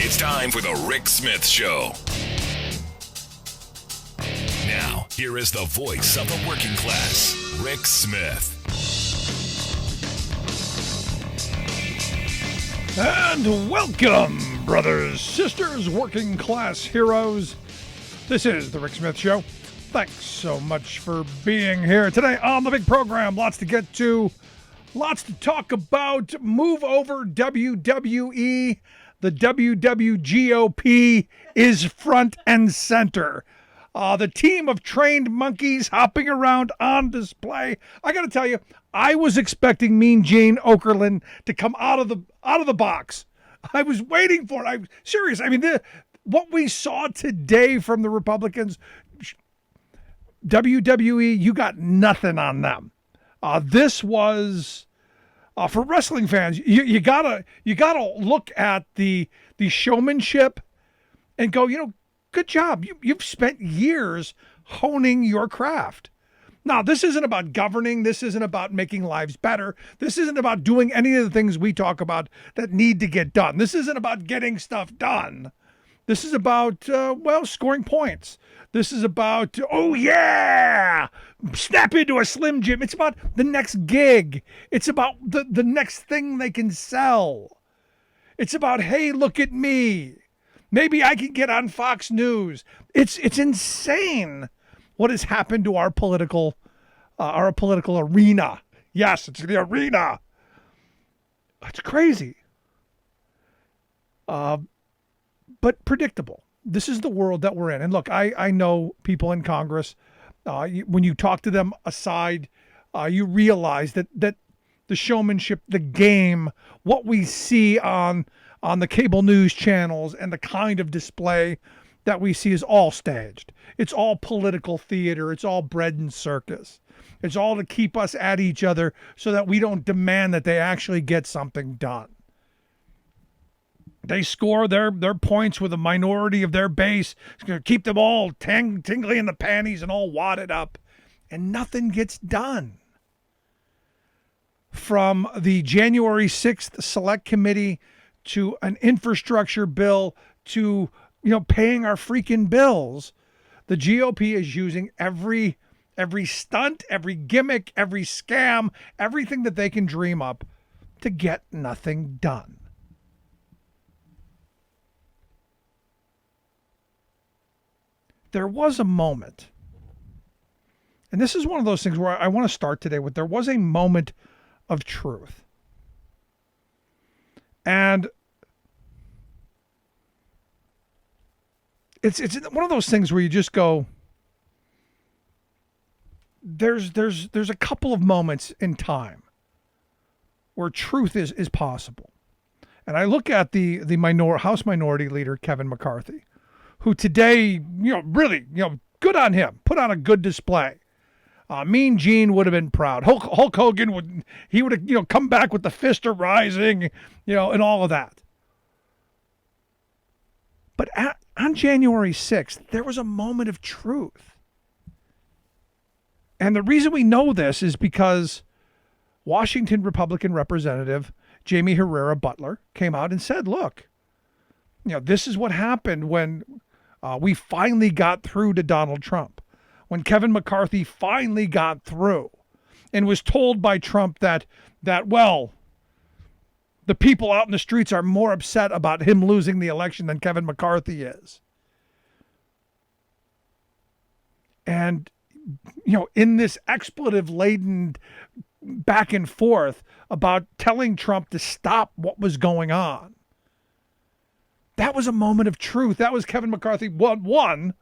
It's time for the Rick Smith Show. Now, here is the voice of the working class, Rick Smith. And welcome, brothers, sisters, working class heroes. This is the Rick Smith Show. Thanks so much for being here today on the big program. Lots to get to, lots to talk about. Move over WWE. The WWGOP is front and center. The team of trained monkeys hopping around on display. I got to tell you, I was expecting Mean Gene Okerlund to come out of the box. I was waiting for it. I'm serious. I mean, what we saw today from the Republicans, WWE, you got nothing on them. This was for wrestling fans. You gotta look at the showmanship and go, good job. You've spent years honing your craft. Now, this isn't about governing. This isn't about making lives better. This isn't about doing any of the things we talk about that need to get done. This isn't about getting stuff done. This is about, scoring points. This is about, snap into a Slim Jim. It's about the next gig. It's about the next thing they can sell. It's about, hey, look at me. Maybe I can get on Fox News. It's insane what has happened to our political arena. Yes, it's the arena. It's crazy. But predictable. This is the world that we're in. And look, I know people in Congress, when you talk to them aside, you realize that the showmanship, the game, what we see on the cable news channels and the kind of display that we see is all staged. It's all political theater. It's all bread and circus. It's all to keep us at each other so that we don't demand that they actually get something done. They score their points with a minority of their base. It's going to keep them all tingly in the panties and all wadded up. And nothing gets done. From the January 6th Select Committee to an infrastructure bill to paying our freaking bills, the GOP is using every stunt, every gimmick, every scam, everything that they can dream up to get nothing done. There was a moment, and this is one of those things where I want to start today with, there was a moment of truth. And it's one of those things where you just go, there's a couple of moments in time where truth is possible. And I look at the House Minority Leader, Kevin McCarthy, who today, really, good on him, put on a good display. Mean Gene would have been proud. Hulk Hogan would have, come back with the fist rising, and all of that. But on January 6th, there was a moment of truth. And the reason we know this is because Washington Republican Representative Jamie Herrera Butler came out and said, look, this is what happened when we finally got through to Donald Trump. When Kevin McCarthy finally got through and was told by Trump that the people out in the streets are more upset about him losing the election than Kevin McCarthy is. And, in this expletive-laden back and forth about telling Trump to stop what was going on, that was a moment of truth. That was Kevin McCarthy, one,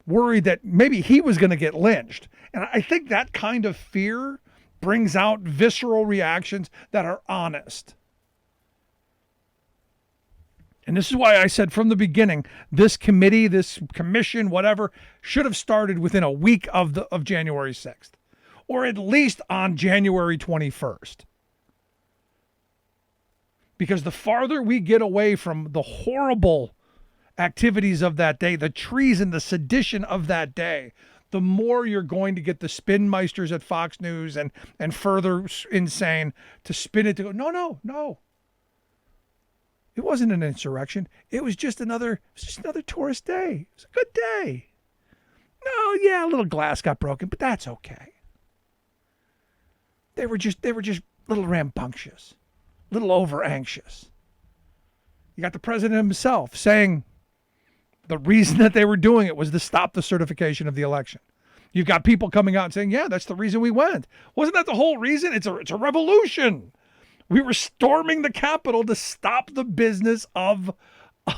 worried that maybe he was going to get lynched. And I think that kind of fear brings out visceral reactions that are honest. And this is why I said from the beginning, this committee, this commission, whatever, should have started within a week of January 6th, or at least on January 21st. Because the farther we get away from the horrible activities of that day, the treason, the sedition of that day, the more you're going to get the spinmeisters at Fox News and further insane to spin it to go, no. It wasn't an insurrection. It was just another tourist day. It was a good day. No, yeah, a little glass got broken, but that's okay. They were just a little rambunctious, a little over anxious. You got the president himself saying the reason that they were doing it was to stop the certification of the election. You've got people coming out and saying, yeah, that's the reason we went. Wasn't that the whole reason? It's a revolution. We were storming the Capitol to stop the business of the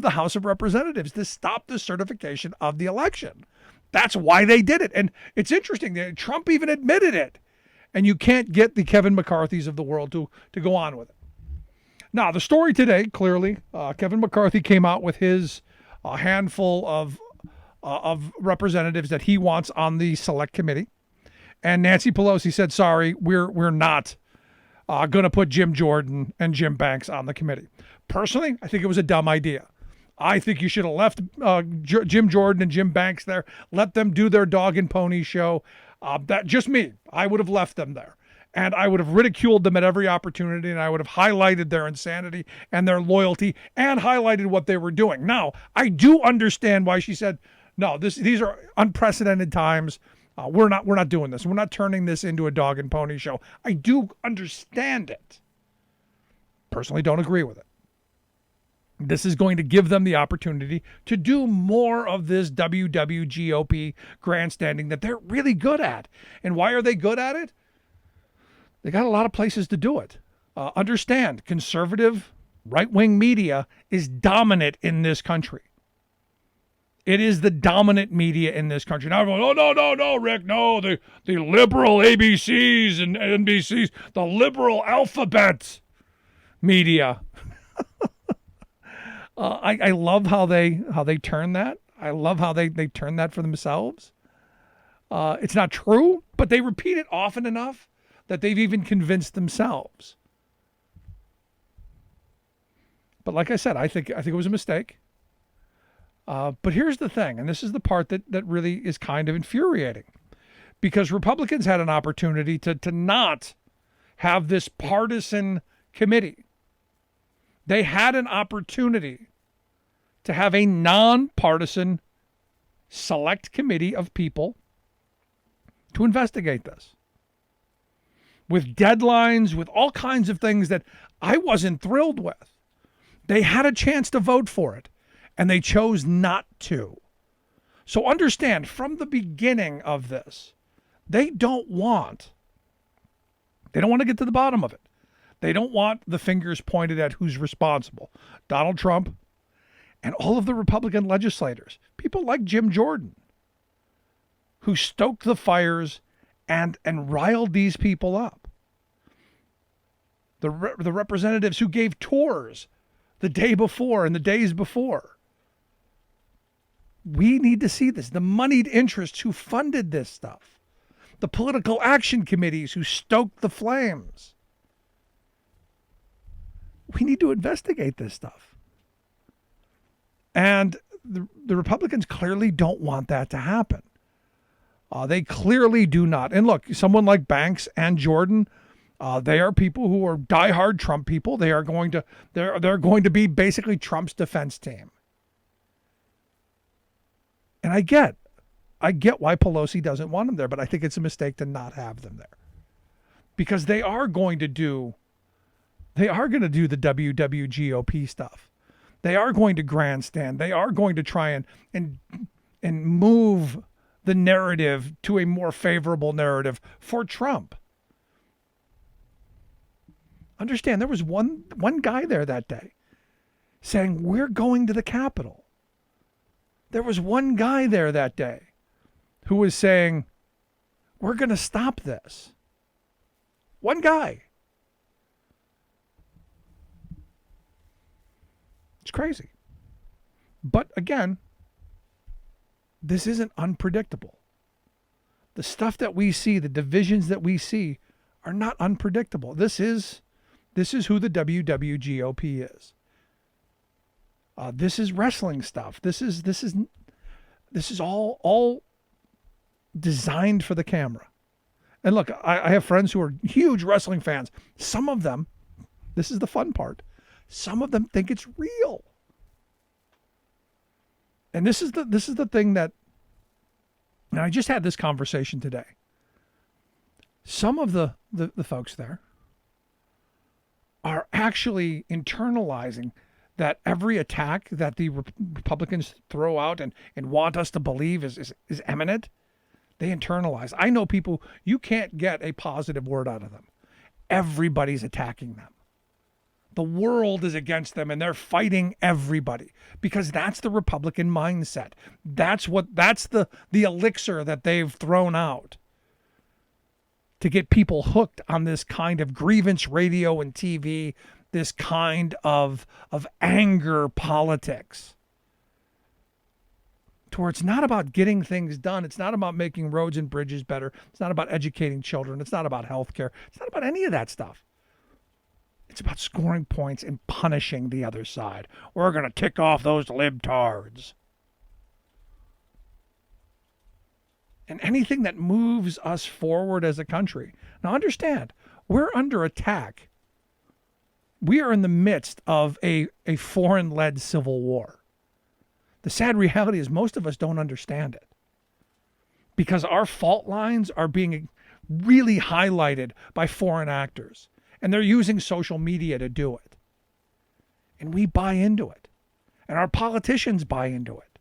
House of Representatives, to stop the certification of the election. That's why they did it. And it's interesting that Trump even admitted it. And you can't get the Kevin McCarthy's of the world to go on with it. Now, the story today, clearly, Kevin McCarthy came out with his handful of representatives that he wants on the select committee. And Nancy Pelosi said, sorry, we're not going to put Jim Jordan and Jim Banks on the committee. Personally, I think it was a dumb idea. I think you should have left Jim Jordan and Jim Banks there. Let them do their dog and pony show. That just me. I would have left them there. And I would have ridiculed them at every opportunity, and I would have highlighted their insanity and their loyalty and highlighted what they were doing. Now, I do understand why she said, no, these are unprecedented times. We're not doing this. We're not turning this into a dog and pony show. I do understand it. Personally, don't agree with it. This is going to give them the opportunity to do more of this WWGOP grandstanding that they're really good at. And why are they good at it? They got a lot of places to do it. Understand, conservative right-wing media is dominant in this country. It is the dominant media in this country. Now everyone, oh, no, Rick, no, the liberal ABCs and NBCs, the liberal alphabet media. I love how they turn that. I love how they turn that for themselves. It's not true, but they repeat it often enough that they've even convinced themselves. But like I said, I think it was a mistake. But here's the thing, and this is the part that really is kind of infuriating, because Republicans had an opportunity to not have this partisan committee. They had an opportunity to have a nonpartisan select committee of people to investigate this, with deadlines, with all kinds of things that I wasn't thrilled with. They had a chance to vote for it, and they chose not to. So understand, from the beginning of this, they don't want to get to the bottom of it. They don't want the fingers pointed at who's responsible. Donald Trump and all of the Republican legislators, people like Jim Jordan, who stoked the fires and riled these people up. The representatives who gave tours the day before and the days before. We need to see this. The moneyed interests who funded this stuff. The political action committees who stoked the flames. We need to investigate this stuff. And the Republicans clearly don't want that to happen. They clearly do not. And look, someone like Banks and Jordan, they are people who are diehard Trump people. They are going to they're going to be basically Trump's defense team. And I get why Pelosi doesn't want them there, but I think it's a mistake to not have them there, because they are going to do the WWGOP stuff. They are going to grandstand. They are going to try and move the narrative to a more favorable narrative for Trump. Understand, there was one guy there that day saying, we're going to the Capitol. There was one guy there that day who was saying, we're going to stop this. One guy. It's crazy. But again, this isn't unpredictable. The stuff that we see, the divisions that we see, are not unpredictable. This is who the WWGOP is. This is wrestling stuff. This is all designed for the camera. And look, I have friends who are huge wrestling fans. Some of them this is the fun part. Some of them think it's real. And this is the thing that, and I just had this conversation today. Some of the folks there are actually internalizing that every attack that the Republicans throw out and want us to believe is imminent. They internalize. I know people, you can't get a positive word out of them. Everybody's attacking them. The world is against them, and they're fighting everybody because that's the Republican mindset. That's the elixir that they've thrown out to get people hooked on this kind of grievance radio and TV, this kind of anger politics. To where it's not about getting things done. It's not about making roads and bridges better. It's not about educating children. It's not about healthcare. It's not about any of that stuff. It's about scoring points and punishing the other side. We're going to tick off those libtards. And anything that moves us forward as a country. Now understand, we're under attack. We are in the midst of a foreign-led civil war. The sad reality is most of us don't understand it. Because our fault lines are being really highlighted by foreign actors. And they're using social media to do it. And we buy into it. And our politicians buy into it.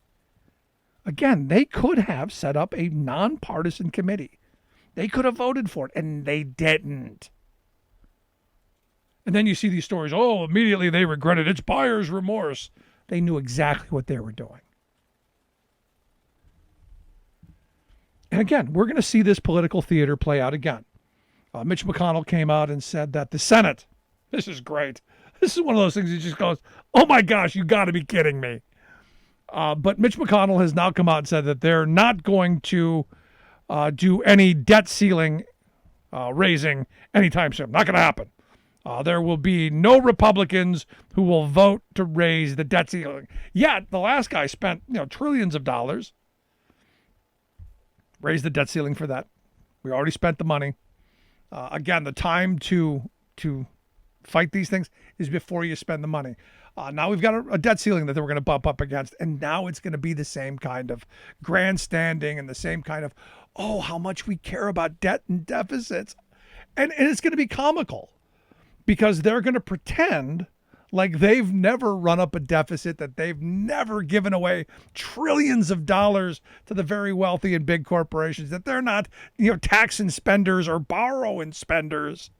Again, they could have set up a nonpartisan committee. They could have voted for it, and they didn't. And then you see these stories, oh, immediately they regret it. It's buyer's remorse. They knew exactly what they were doing. And again, we're going to see this political theater play out again. Mitch McConnell came out and said that the Senate, this is great. This is one of those things that just goes, oh my gosh, you got to be kidding me. But Mitch McConnell has now come out and said that they're not going to do any debt ceiling raising anytime soon. Not going to happen. There will be no Republicans who will vote to raise the debt ceiling. Yet the last guy spent trillions of dollars. Raised the debt ceiling for that. We already spent the money. Again, the time to fight these things is before you spend the money. Now we've got a debt ceiling that we're going to bump up against, and now it's going to be the same kind of grandstanding and the same kind of, oh, how much we care about debt and deficits. And it's going to be comical because they're going to pretend like they've never run up a deficit, that they've never given away trillions of dollars to the very wealthy and big corporations, that they're not, taxing spenders or borrowing spenders,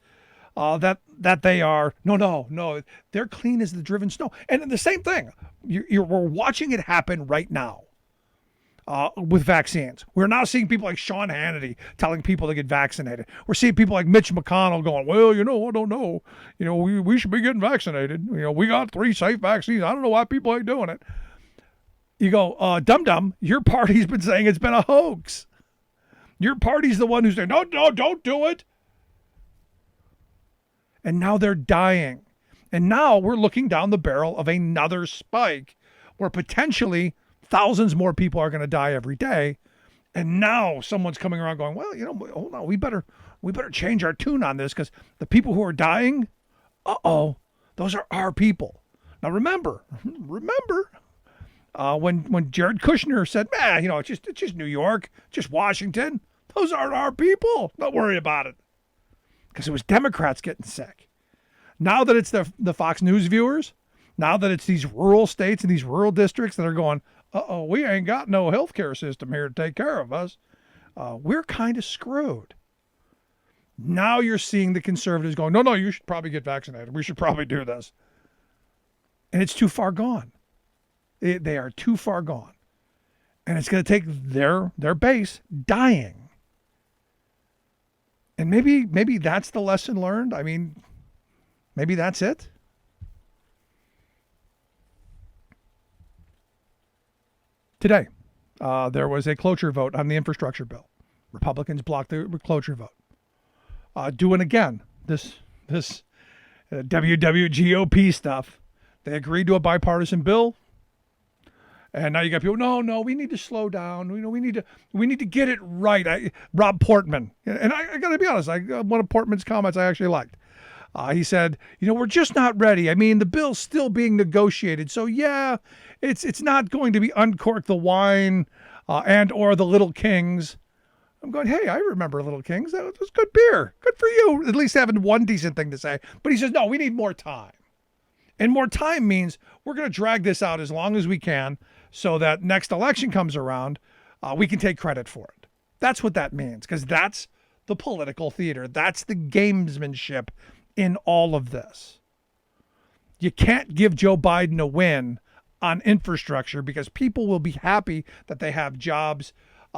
that they are. No. They're clean as the driven snow. And the same thing, we're watching it happen right now. With vaccines. We're now seeing people like Sean Hannity telling people to get vaccinated. We're seeing people like Mitch McConnell going, well, I don't know. We should be getting vaccinated. We got 3 safe vaccines. I don't know why people ain't doing it. You go, dum-dum, your party's been saying it's been a hoax. Your party's the one who's saying, no, don't do it. And now they're dying. And now we're looking down the barrel of another spike where potentially thousands more people are going to die every day. And now someone's coming around going, well, hold on, we better change our tune on this because the people who are dying, those are our people. Now remember, when Jared Kushner said, it's just New York, just Washington, those aren't our people. Don't worry about it. Because it was Democrats getting sick. Now that it's the Fox News viewers, now that it's these rural states and these rural districts that are going, we ain't got no healthcare system here to take care of us. We're kind of screwed. Now you're seeing the conservatives going, no, you should probably get vaccinated. We should probably do this. And it's too far gone. They are too far gone. And it's going to take their base dying. And maybe that's the lesson learned. I mean, maybe that's it. Today, there was a cloture vote on the infrastructure bill. Republicans blocked the cloture vote. Doing again this WWGOP stuff. They agreed to a bipartisan bill, and now you got people. No, we need to slow down. We need to get it right. Rob Portman, and I got to be honest. One of Portman's comments I actually liked. He said, we're just not ready. I mean, the bill's still being negotiated. So, yeah, it's not going to be uncork the wine and or the Little Kings. I'm going, hey, I remember Little Kings. That was good beer. Good for you. At least having one decent thing to say. But he says, no, we need more time. And more time means we're going to drag this out as long as we can so that next election comes around, we can take credit for it. That's what that means, because that's the political theater. That's the gamesmanship in all of this. You can't give Joe Biden a win on infrastructure because people will be happy that they have jobs.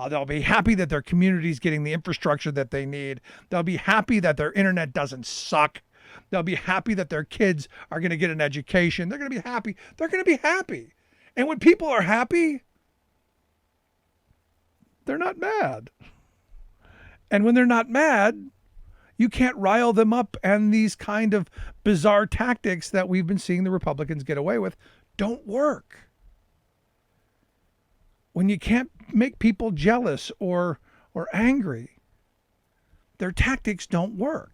They'll be happy that their community's getting the infrastructure that they need. They'll be happy that their internet doesn't suck. They'll be happy that their kids are going to get an education. They're going to be happy. They're going to be happy. And when people are happy, they're not mad. And when they're not mad, you can't rile them up. And these kind of bizarre tactics that we've been seeing the Republicans get away with don't work. When you can't make people jealous or angry, their tactics don't work.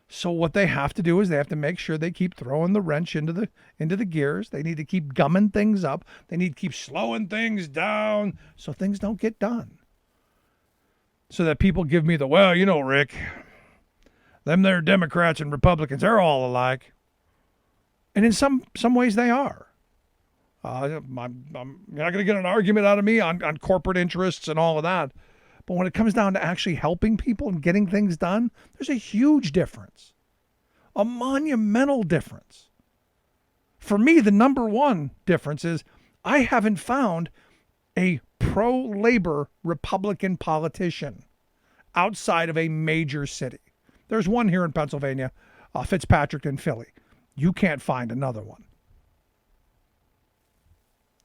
So what they have to do is they have to make sure they keep throwing the wrench into the gears. They need to keep gumming things up. They need to keep slowing things down so things don't get done. So that people give me the, Rick, them there Democrats and Republicans, they're all alike. And in some ways they are. I'm not going to get an argument out of me on corporate interests and all of that. But when it comes down to actually helping people and getting things done, there's a huge difference, a monumental difference. For me, the number one difference is I haven't found a pro-labor Republican politician outside of a major city. There's one here in Pennsylvania, Fitzpatrick in Philly. You can't find another one.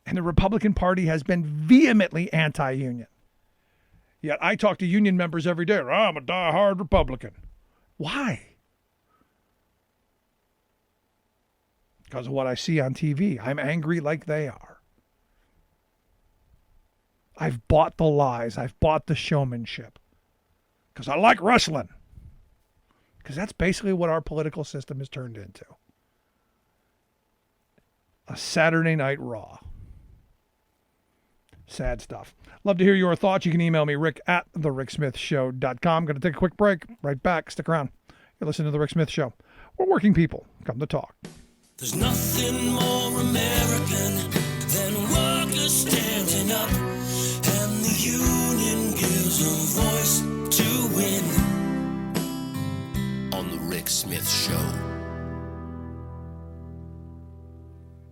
And the Republican Party has been vehemently anti-union. Yet I talk to union members every day. I'm a diehard Republican. Why? Because of what I see on TV. I'm angry like they are. I've bought the lies. I've bought the showmanship. Because I like wrestling. Because that's basically what our political system has turned into. A Saturday Night Raw. Sad stuff. Love to hear your thoughts. You can email me, rick@thericksmithshow.com. Going to take a quick break. Right back. Stick around. You're listening to The Rick Smith Show. We're working people. Come to talk. There's nothing more American than workers standing up, and the union gives a voice to win. On The Rick Smith Show.